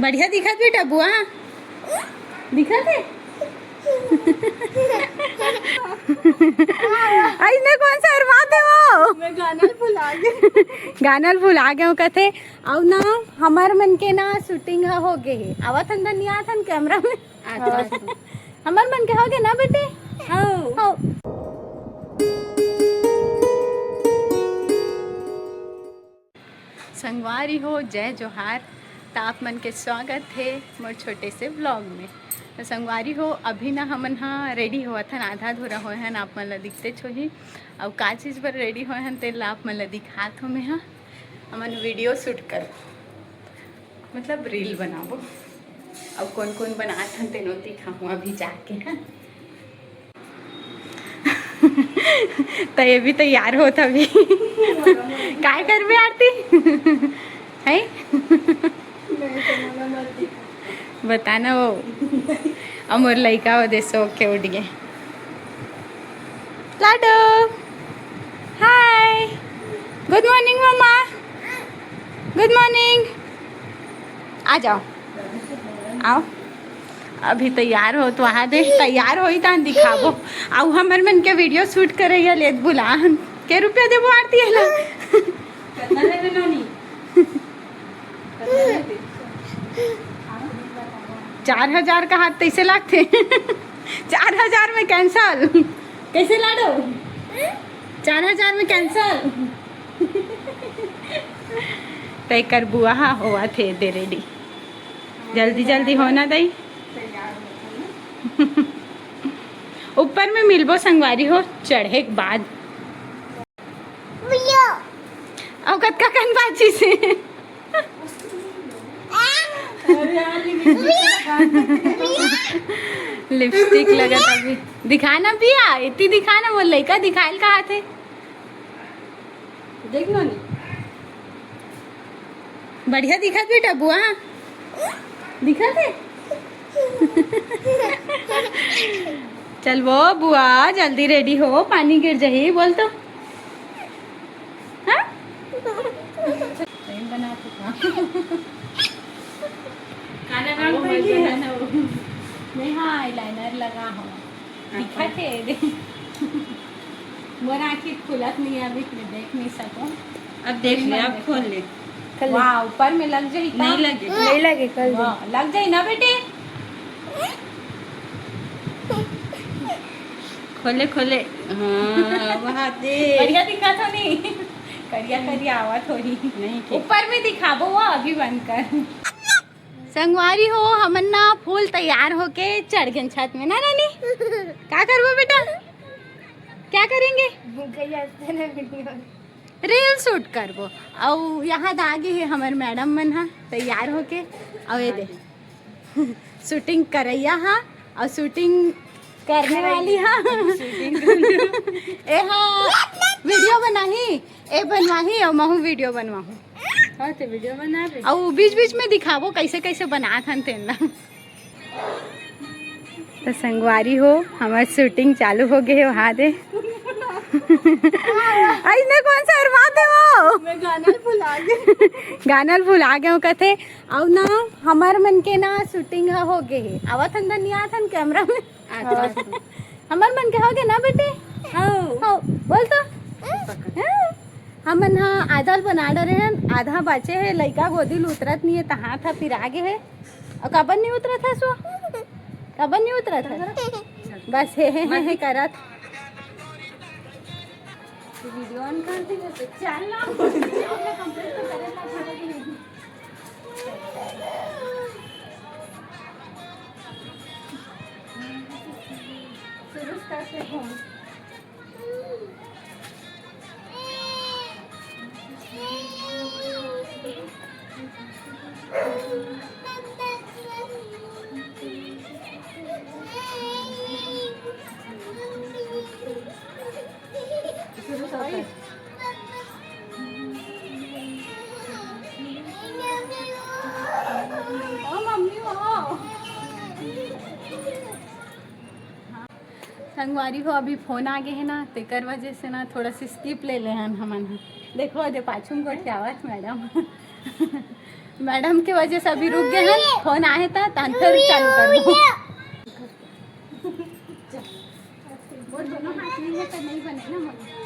बढ़िया दिखत बेटा बुआ दिखत है। ने कौन सा अरमात है वो मैं गानल भुला गए कथे और ना हमार मन के ना शूटिंग हो गए है आवत अंदर नहीं आथन कैमरा में हमार मन के हो गए ना बेटे। हो संगवारी हो जय जोहार। तो आप मन के स्वागत है मोर छोटे से ब्लॉग में। तो संगवारी हो अभी ना हमन हाँ रेडी हुआ था आधा अधूरा होए हन आप मन ला दिखते छोही और का चीज़ पर रेडी होए हन तेल आप मन ला दिखात हो में हाँ हमन वीडियो शूट कर मतलब रील बनाबो और कौन कौन बनात हन तेनो दिखाऊँ अभी जाके हाँ। तो ये भी तैयार हो तभी काय करबे आरती है बताना वो अमर लड़का वो देसो के उड़ गए लाडो। हाय गुड मॉर्निंग मम्मा गुड मॉर्निंग आ जाओ आओ अभी तैयार हो तो आ दे तैयार हो ही तान दिखाबो आउ हमर मन के वीडियो शूट करैया लेत बुलाहन के रुपया देबो आरती हला कितना लेबे नानी 4000 का हाथ तैसे लागते 4000 में कैंसल कैसे लाडो 4000 में कैंसल तय कर बुआ हुआ थे दे रेडी जल्दी जल्दी होना दई ऊपर में मिलबो संगवारी हो चढ़े के बाद औकत का कन बाजी से लिपस्टिक लगा अभी दिखाना पिया इतनी दिखाना वो लड़का दिखाइल कहा थे देख लो नहीं बढ़िया दिखत बेटा बुआ दिखत है। चल वो बुआ जल्दी रेडी हो पानी गिर जाही बोल तो हाँ बना नहीं हाँ आईलाइनर लगा हो दिखत है मोर आँखी खुलत नहीं अभी देख नहीं सको अब देख ले अब खोल ले वाह ऊपर में लग जाए नहीं लगे कल लग जाए ना बेटे खोले खोले हाँ वहाँ दे बढ़िया दिखा था नहीं करिया करिया आवा थोड़ी नहीं ऊपर में दिखाबो वो अभी बंद कर संगवारी हो हमन ना फूल तैयार होके चढ़ गए छत में ना रानी क्या करबो बेटा क्या करेंगे रील शूट करबो और यहाँ दागे है हमारे मैडम मन हा तैयार होके और ये दे शूटिंग करैया हा और शूटिंग करने वाली हाँ ए हाँ वीडियो बनाही ए बनवाही और महू वीडियो बनवाहू हाँ तो वीडियो बना और बीच बीच में दिखाबो कैसे कैसे बना थन तेना। तो संगवारी हो हमारी शूटिंग चालू हो गई है वहाँ दे ने कौन सा अरमात है वो मैं गानल भुला गए कथे और ना हमार मन के ना शूटिंग हो गए है आवत अंदर नहीं आथन कैमरा में हमार मन के हो गए ना बेटे हो बोल तो हमन हाँ आधा बना डरे हैं आधा बचे है लड़का गोदी उतरत नहीं है तहाँ था फिर आगे है और कबन नहीं उतरा था सो कबन नहीं उतरा था बस है करत वीडियो ऑन कर दी तो चल ना कंप्लीट तो करेगा शुरू करते हैं संगवारी हो अभी फोन आ गए है ना तेकर वजह से ना थोड़ा सी स्किप ले ले हन हमन देखो दे पाछू को आवत मैडम मैडम की वजह से अभी रुक गए हैं, फोन आए था तहन फिर चालू कर दो। वो दोनों हाथ नहीं है तो नहीं बने ना मम्मी।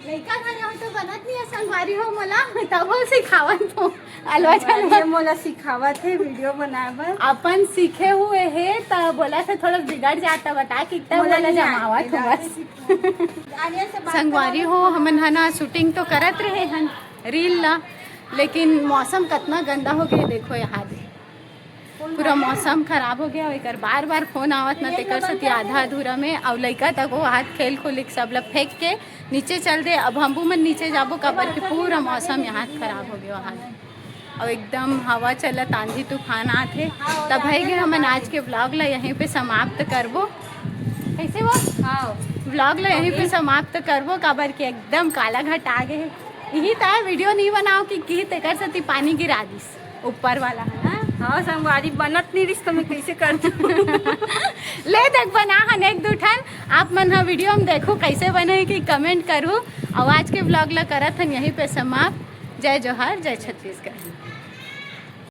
लड़का घरे हो तो बनत नहीं है, संगवारी हो मोला तब हो सिखावत हो अलवा ये मोला सिखावत है वीडियो बनाए बर। अपन सीखे हुए है तो बोला था थोड़ा बिगड़ जाता, बता कि तब बोला जमावत हो बस। संगवारी हो हमन हना शूटिंग तो करत रहे हन रील ला, लेकिन मौसम कितना गंदा हो गया देखो यहाँ पूरा मौसम खराब हो गया। एक बार बार फोन आवत ना तेकर सती आधा अधूरा में और लड़का तक वो हाथ खेल खुलिक सब ला फेंक के नीचे चल दे। अब हमबू मन नीचे जाबो कबर के पूरा मौसम यहाँ खराब हो गया हाथ और एकदम हवा चलत आंधी तूफान आते। तब है कि हमन आज के ब्लॉग ला यहीं पे समाप्त करबो। कैसे वो ब्लॉग ला यहीं पे समाप्त करबो कबर के एकदम काला घट आ गए। यही था वीडियो नहीं बनाओ कि तेकर सती पानी गिरा दिस ऊपर वाला है ना। हाँ संगवारी बनत नहीं रिश्ता में कैसे करती ले देख बना हन एक दो ठन आप मन हा वीडियो में देखो कैसे बने कि कमेंट करूँ। और आज के ब्लॉग ला करत हन यहीं पे समाप्त। जय जोहार, जय छत्तीसगढ़।